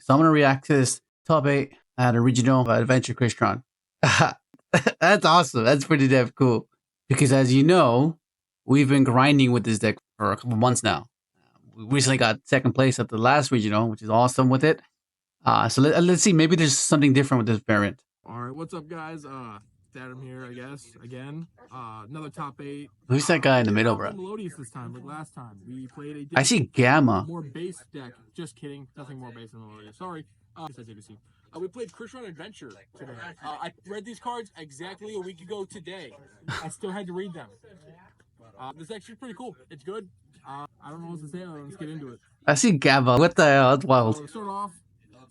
So I'm gonna react to this top 8 at original adventure Crystron. That's awesome. That's pretty damn cool. Because as you know, we've been grinding with this deck for a couple months now. We recently got second place at the last regional, which is awesome with it. So let's see. Maybe there's something different with this variant. All right, what's up, guys? Adam here, I guess. Again, another top 8. Who's that guy in the middle, bro? Melodious this time, like last time. We played a I see Gamma. more base deck. Just kidding. Nothing more base than Melodious. Sorry. We played Crystron Adventure today. I read these cards exactly a week ago today. I still had to read them. This deck's pretty cool. It's good. I don't know what to say. Let's get into it. I see Gamma. What the hell? That's wild. Let's start off.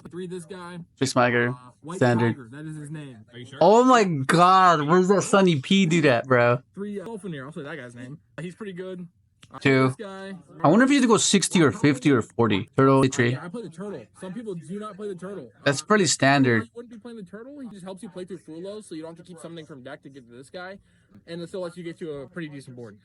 Let's read this guy. Swagger. White Standard. Tiger, that is his name. Are you sure? Oh my god. Where's that Sunny P do that, bro? 3 Dolphinair. I'll say that guy's name. He's pretty good. 2. This guy. I wonder if you have to go 60 or 50 or 40. Turtle tree. Yeah, I play the turtle. Some people do not play the turtle. That's pretty standard. I wouldn't be playing the turtle. He just helps you play through Fulos, so you don't have to keep something from deck to get to this guy. And it still lets you get to a pretty decent board.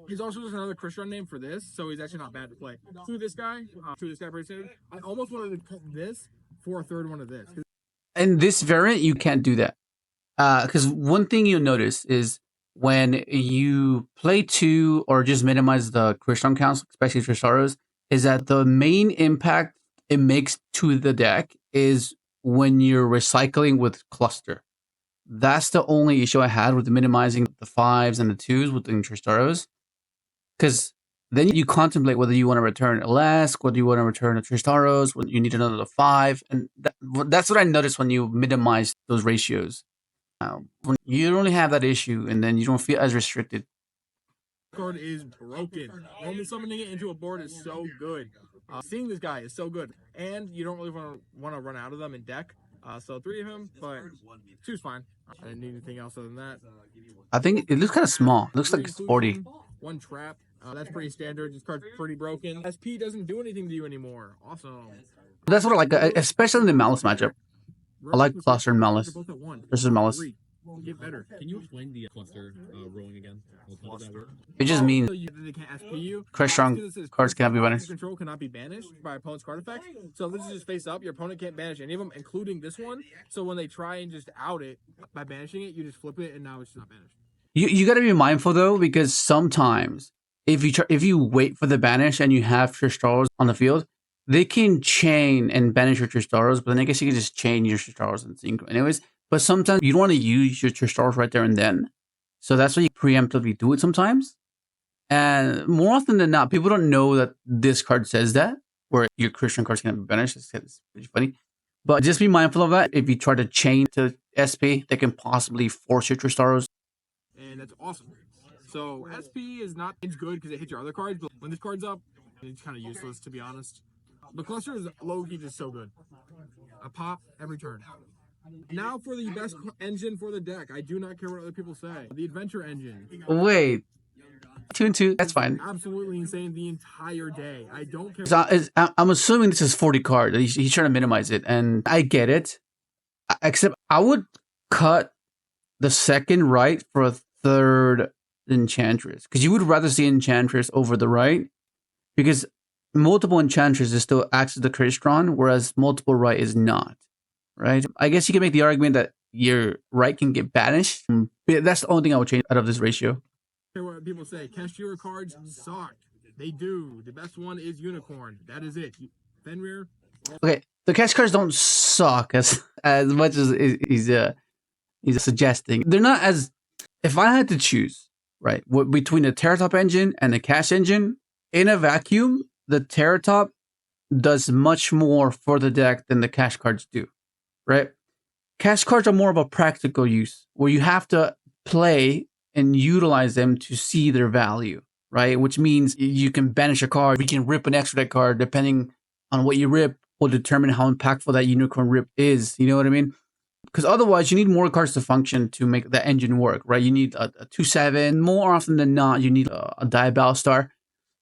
He's also just another Crystron name for this, so he's actually not bad to play. To this guy pretty standard. I almost wanted to cut this for a third one of this. In this variant, you can't do that. Because one thing you'll notice is when you play 2 or just minimize the Crystron counts, especially Tristaros, is that the main impact it makes to the deck is when you're recycling with cluster. That's the only issue I had with minimizing the 5s and the 2s with the Tristaros. Because then you contemplate whether you want to return a Lesk, whether you want to return a Tristaros, when you need another 5. And that's what I noticed when you minimize those ratios. When you don't have that issue, and then you don't feel as restricted. Card is broken. Only summoning it into a board is so good. Seeing this guy is so good, and you don't really want to run out of them in deck. So 3 of him, but 2's fine. I didn't need anything else other than that. I think it looks kind of small. It looks like it's 40. 1 trap. That's pretty standard. This card's pretty broken. SP doesn't do anything to you anymore. Awesome. That's what I like, especially in the Malice matchup. I like Cluster and Malice versus Malice. Get better. Can you explain the cluster rolling again? How does that work? It just means they can't SP you. Crystron cards cannot be banished. Control cannot be banished by opponent's card effect. So if this is just face up, your opponent can't banish any of them, including this one. So when they try and just out it by banishing it, you just flip it, and now it's not banished. You got to be mindful though, because sometimes if you wait for the banish and you have Tristaros on the field, they can chain and banish your Tristaros, but then I guess you can just chain your Tristaros and sync anyways. But sometimes you don't want to use your Tristaros right there and then. So that's why you preemptively do it sometimes. And more often than not, people don't know that this card says that, where your Crystron cards can be banished. It's pretty funny. But just be mindful of that. If you try to chain to SP, they can possibly force your Tristaros. And that's awesome. So SP is not good because it hits your other cards, but when this card's up, it's kind of useless, to be honest. The cluster is low-key just so good. A pop every turn. Now for the best engine for the deck. I do not care what other people say. The adventure engine. Wait. 2 and 2. That's fine. Absolutely insane the entire day. I don't care. So I'm assuming this is 40 cards. He's trying to minimize it, and I get it. Except I would cut the second right for a third enchantress, because you would rather see enchantress over the right, because multiple enchantress is still acts as the Crystron, whereas multiple right is not. Right? I guess you can make the argument that your right can get banished. But that's the only thing I would change out of this ratio. What people say, Kashtira cards suck. They do. The best one is Unicorn. That is it. Fenrir. Okay, the cash cards don't suck as much as he's suggesting. They're not as. If I had to choose, right, between the TERRORTOP engine and the cash engine, in a vacuum, the TERRORTOP does much more for the deck than the cash cards do. Right? Cash cards are more of a practical use, where you have to play and utilize them to see their value, right? Which means you can banish a card, you can rip an extra deck card, depending on what you rip will determine how impactful that unicorn rip is. You know what I mean? Because otherwise, you need more cards to function to make the engine work, right? You need a 2/7. More often than not, you need a Diabell Star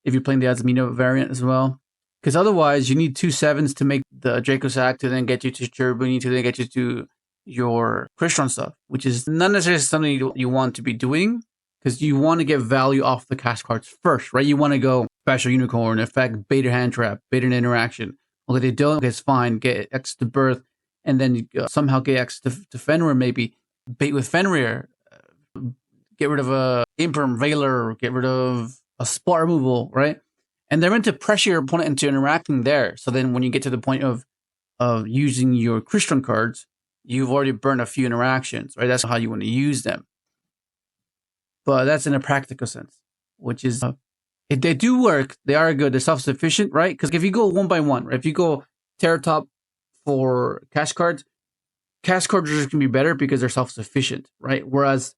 if you're playing the Azamino variant as well. Because otherwise, you need 2/7s to make the Draco Sack to then get you to Turbine to then get you to your Crystron stuff, which is not necessarily something you want to be doing, because you want to get value off the cash cards first, right? You want to go special unicorn, effect, beta hand trap, beta interaction, Okay, they don't. Okay, it's fine. Get X to birth, and then you, somehow get X to Fenrir. Maybe bait with Fenrir. Get rid of a Imperm Veiler. Get rid of a spot removal, right? And they're meant to pressure your opponent into interacting there. So then, when you get to the point of using your Crystron cards, you've already burned a few interactions, right? That's how you want to use them. But that's in a practical sense, which is if they do work, they are good. They're self-sufficient, right? Because if you go one by one, right? If you go TERRORTOP for cash cards are just going to be better because they're self-sufficient, right? Whereas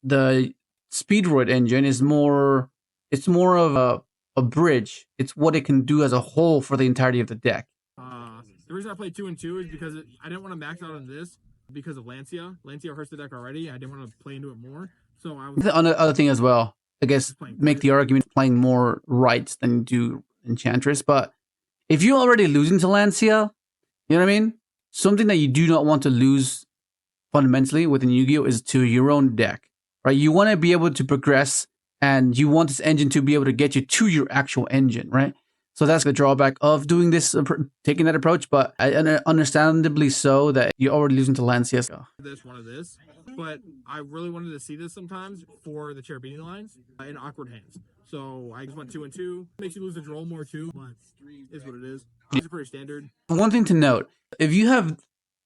the Speedroid engine is more, it's more of a bridge. It's what it can do as a whole for the entirety of the deck. The reason I played 2 and 2 is because I didn't want to max out on this because of Lancea. Lancea hurts the deck already. I didn't want to play into it more. So I was... The other thing as well, I guess, make the argument playing more rights than you do Enchantress. But if you're already losing to Lancea, you know what I mean? Something that you do not want to lose fundamentally within Yu-Gi-Oh! Is to your own deck, right? You want to be able to progress, and you want this engine to be able to get you to your actual engine, right? So that's the drawback of doing this, taking that approach, but understandably so that you're already losing to Lancea. One of this, but I really wanted to see this sometimes for the Cherubini lines in awkward hands. So I just went 2 and 2. Makes you lose the droll more too, but is what it is. It's pretty standard. One thing to note, if you have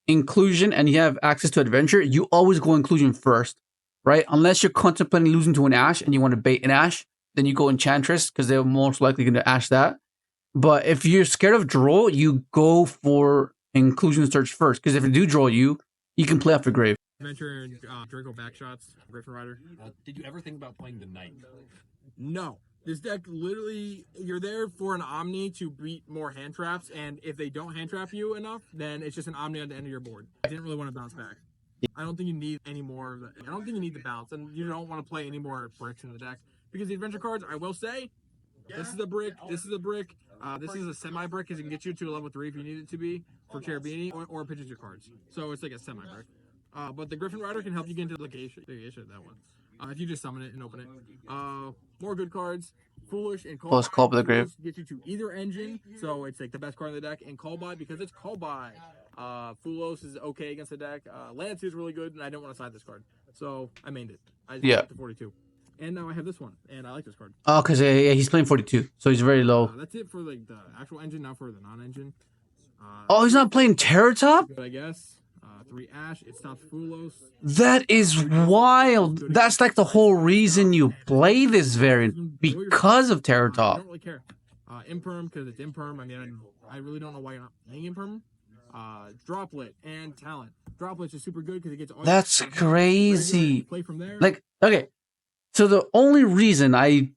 inclusion and you have access to adventure, you always go inclusion first, right? Unless you're contemplating losing to an Ash and you want to bait an Ash, then you go Enchantress because they're most likely going to Ash that. But if you're scared of droll, you go for inclusion search first. Because if you do droll you can play off the grave. Adventure and Draco backshots, Griffin Rider. Did you ever think about playing the Knight? No. This deck, literally, you're there for an Omni to beat more hand traps, and if they don't hand trap you enough, then it's just an Omni on the end of your board. I didn't really want to bounce back. I don't think you need any more of that. I don't think you need the bounce, and you don't want to play any more bricks in the deck. Because the adventure cards, I will say, this is a brick, this is a brick, this is a semi-brick because it can get you to a level 3 if you need it to be for Cherubini, or it pitches your cards. So it's like a semi-brick. But the Griffin Rider can help you get into the legation, that one. If you just summon it and open it. More good cards. Foolish and Call Call by the grave. Get you to either engine, so it's like the best card in the deck. And Call by, because it's Call by. Fulos is okay against the deck. Lancea is really good, and I didn't want to side this card. So I mained it. I just got to 42. And now I have this one, and I like this card. Oh, because he's playing 42, so he's very low. That's it for like the actual engine, not for the non-engine. He's not playing TERRORTOP? I guess. 3 Ash, it stops Fulos. That is wild. That's like the whole reason you play this variant, because of TERRORTOP. I don't really care. Imperm, because it's Imperm. I mean, I really don't know why you're not playing Imperm. Droplet and Talent. Droplet's just super good because it gets all... That's crazy. Play from there. Like, okay. So the only reason I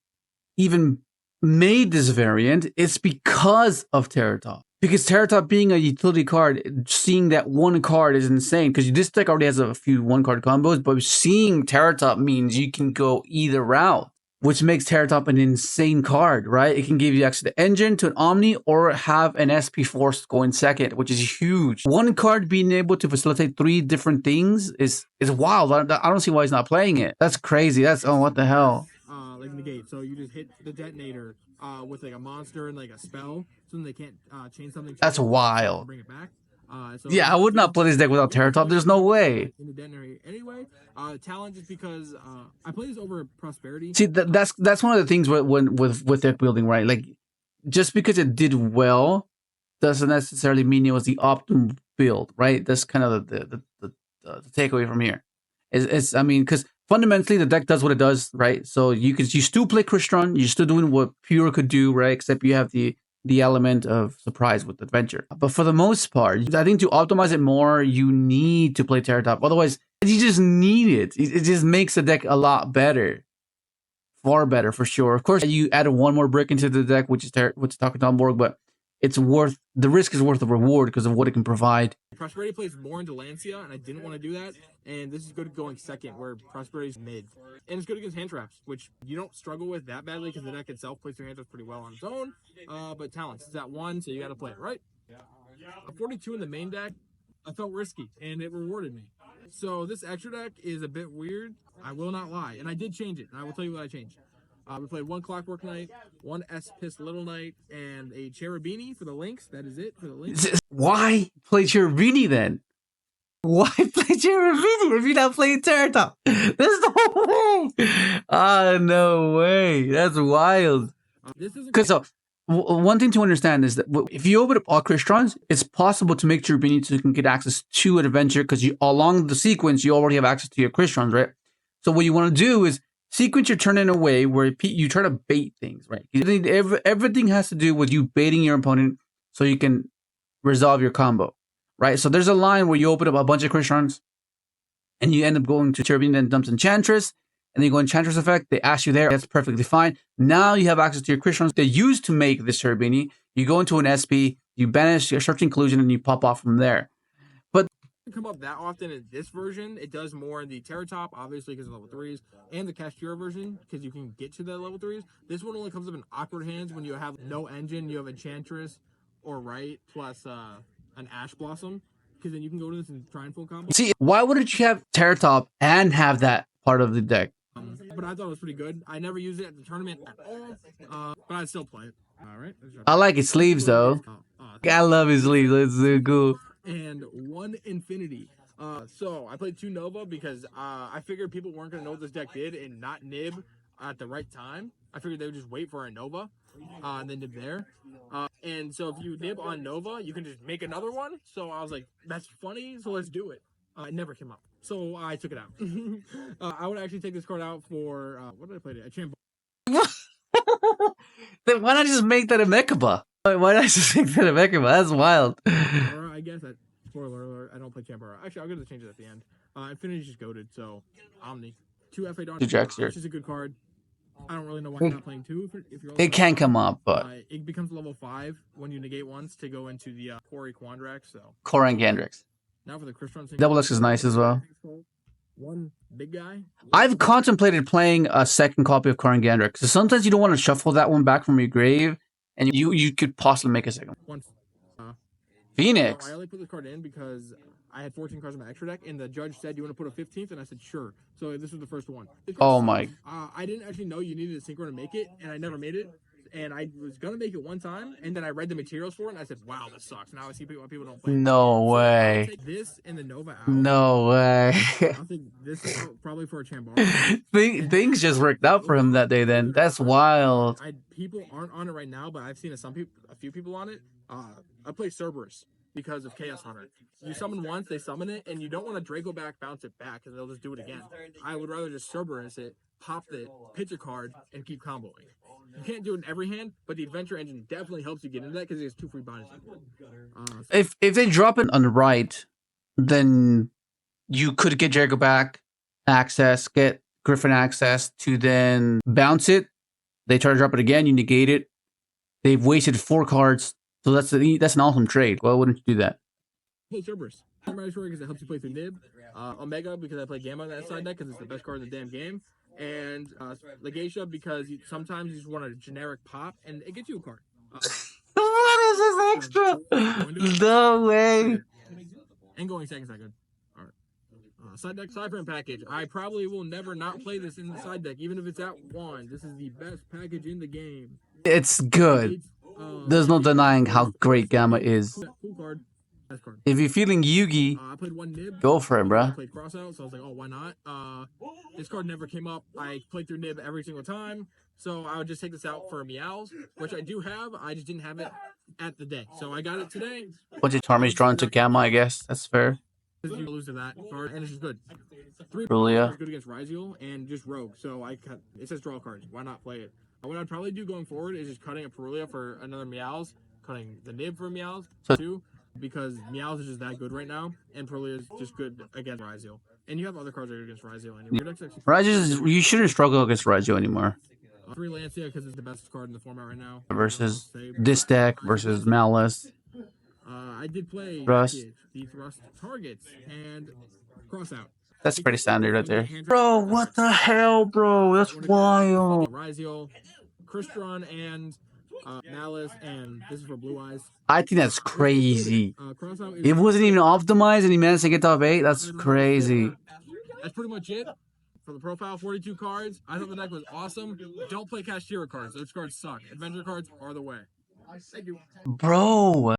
even made this variant is because of TERRORTOP. Because TERRORTOP being a utility card, seeing that one card is insane. Because this deck already has a few one-card combos, but seeing TERRORTOP means you can go either route, which makes TERRORTOP an insane card, right? It can give you access to Engine, to an Omni, or have an SP Force go in second, which is huge. One card being able to facilitate 3 different things is wild. I don't see why he's not playing it. That's crazy. That's, oh, what the hell? Like negate. So you just hit the detonator with like a monster and like a spell, so then they can't chain something. That's wild. Bring it back. So yeah, I would not play this deck without TERRORTOP. There's no way. In the detonator anyway. Talent just because I play this over Prosperity. See, that's one of the things with deck building, right? Like, just because it did well doesn't necessarily mean it was the optimal build, right? That's kind of the takeaway from here. I mean, because fundamentally the deck does what it does, right? So you still play Crystron, you're still doing what Pure could do, right? Except you have the element of surprise with adventure. But for the most part, I think to optimize it more, you need to play TERRORTOP. Otherwise, you just need it. It just makes the deck a lot better. Far better, for sure. Of course, you add one more brick into the deck, which is Takutan, but the risk is worth the reward because of what it can provide. Prosperity plays more into Lancea, and I didn't want to do that. And this is good going second, where Prosperity's mid. And it's good against hand traps, which you don't struggle with that badly because the deck itself plays through hand traps pretty well on its own. But Talents is at 1, so you got to play it, right? A 42 in the main deck, I felt risky, and it rewarded me. So this extra deck is a bit weird. I will not lie. And I did change it, and I will tell you what I changed. We played one Clockwork Knight, one S-Piss Little Knight, and a Cherubini for the links. That is it for the links. Why play Cherubini then? Why play Cherubini if you're not playing TERRORTOP? There's no way. Ah, no way. That's wild. This is Because one thing to understand is that if you open up all Crystron's, it's possible to make Cherubini so you can get access to an adventure because you along the sequence you already have access to your Crystron's, right? So what you want to do is sequence your turn in a way where you try to bait things, right? Everything has to do with you baiting your opponent so you can resolve your combo, right? So there's a line where you open up a bunch of Crystron's and you end up going to Cherubini, then dumps Enchantress, and then you go Enchantress effect. They ask you there. That's perfectly fine. Now you have access to your Crystron's they used to make this Cherubini. You go into an SP, you banish your Searching Collusion, and you pop off from there. But come up that often in this version. It does more in the TERRORTOP, obviously because of level 3s, and the Kashtira version because you can get to the level 3s. This one only comes up in awkward hands when you have no engine, you have Enchantress or Right plus an Ash Blossom, because then you can go to this and try and full combo. see, why wouldn't you have TERRORTOP and have that part of the deck? But I thought it was pretty good. I never used it at the tournament at all, but I'd still play it. All right. I like his sleeves though. I love his sleeves. It's so cool. And one Infinity. So I played 2 Nova because I figured people weren't going to know what this deck did and not nib at the right time. I figured they would just wait for a Nova and then nib there. And so if you nib on Nova, you can just make another one. So I was like, that's funny, so let's do it. It never came up. So I took it out. I would actually take this card out for, what did I play today? A Champ. Then why not just make that a Mechaba? Why not just make that a Mechaba? That's wild. Or I guess that, spoiler alert, I don't play Champara. Actually, I'll get to change it at the end. Infinity's just goated, so Omni. 2 FA Dawn. 2 Jacks here. Which is a good card. I don't really know why you're not playing 2. If you're It can come up, but it becomes level 5 when you negate once to go into the Quarry Quandrax. So Koran Gandrix. now for the Crystron. Double X is nice as well. One big guy. I've contemplated playing a second copy of Koran Gandrix. So sometimes you don't want to shuffle that one back from your grave, and you could possibly make a second. One. Phoenix. So I only put this card in because I had 14 cards in my extra deck, and the judge said, "You want to put a 15th?" And I said, "Sure." So this was the first one. Oh my. I didn't actually know you needed a synchro to make it, and I never made it. And I was gonna make it one time, and then I read the materials for it, and I said, "Wow, this sucks." Now I see why people don't play. No way. I'll take this and the Nova out. No way. I'll take this out probably for a Chambara. Things just worked out for him that day then. That's wild. People aren't on it right now, but I've seen a few people on it. I play Cerberus because of Chaos Hunter. You summon once, they summon it, and you don't want to Draco back, bounce it back, because they'll just do it again. I would rather just Cerberus it, pop it, pitch a card, and keep comboing. You can't do it in every hand, but the Adventure Engine definitely helps you get into that because it has 2 free bodies. If they drop it on the right, then you could get Jericho back access, get Griffin access to then bounce it. They try to drop it again, you negate it. They've wasted 4 cards, so that's an awesome trade. Why wouldn't you do that? Hey, Cerberus. Because it helps you play through Nib. Omega because I play Gamma on that side deck because it's the best card in the damn game. And Lancea because sometimes you just want a generic pop and it gets you a card. What is this extra? No way. And going second's not good. All right. Side deck, Cypher package. I probably will never not play this in the side deck, even if it's at 1. This is the best package in the game. It's good. There's no denying how great Gamma is. Cool card. If you're feeling Yugi, I played 1 Nib. go for it, bro. I played Cross Out, so I was like, oh, why not? This card never came up. I played through Nib every single time, so I would just take this out for Meows, which I do have. I just didn't have it at the day, so I got it today. Bunch of armies drawn to Gamma, I guess. That's fair. You lose to that card, and it's just good. 3 Julia. is good against Ryziel and just Rogue, so it says draw cards. Why not play it? What I'd probably do going forward is just cutting a Perulia for another Meows, cutting the Nib for Meows, too. Because Meows is just that good right now, and Perulia is just good against Ryziel. And you have other cards that are against Ryziel anyway. Ryziel, you shouldn't struggle against Ryziel anymore. 3 Lancea because it's the best card in the format right now. Versus this deck versus Malice. I did play Thrust. the Thrust Targets and Cross Out. That's pretty standard right there. Bro, what the hell, bro? That's wild. Ryziel, Crystron, and Malice, and this is for Blue Eyes. I think that's crazy. Cross-out It wasn't even optimized and he managed to get top 8? That's crazy. That's pretty much it. For the profile, 42 cards. I thought the deck was awesome. Don't play Kashtira cards. Those cards suck. Adventure cards are the way. Thank you. Bro.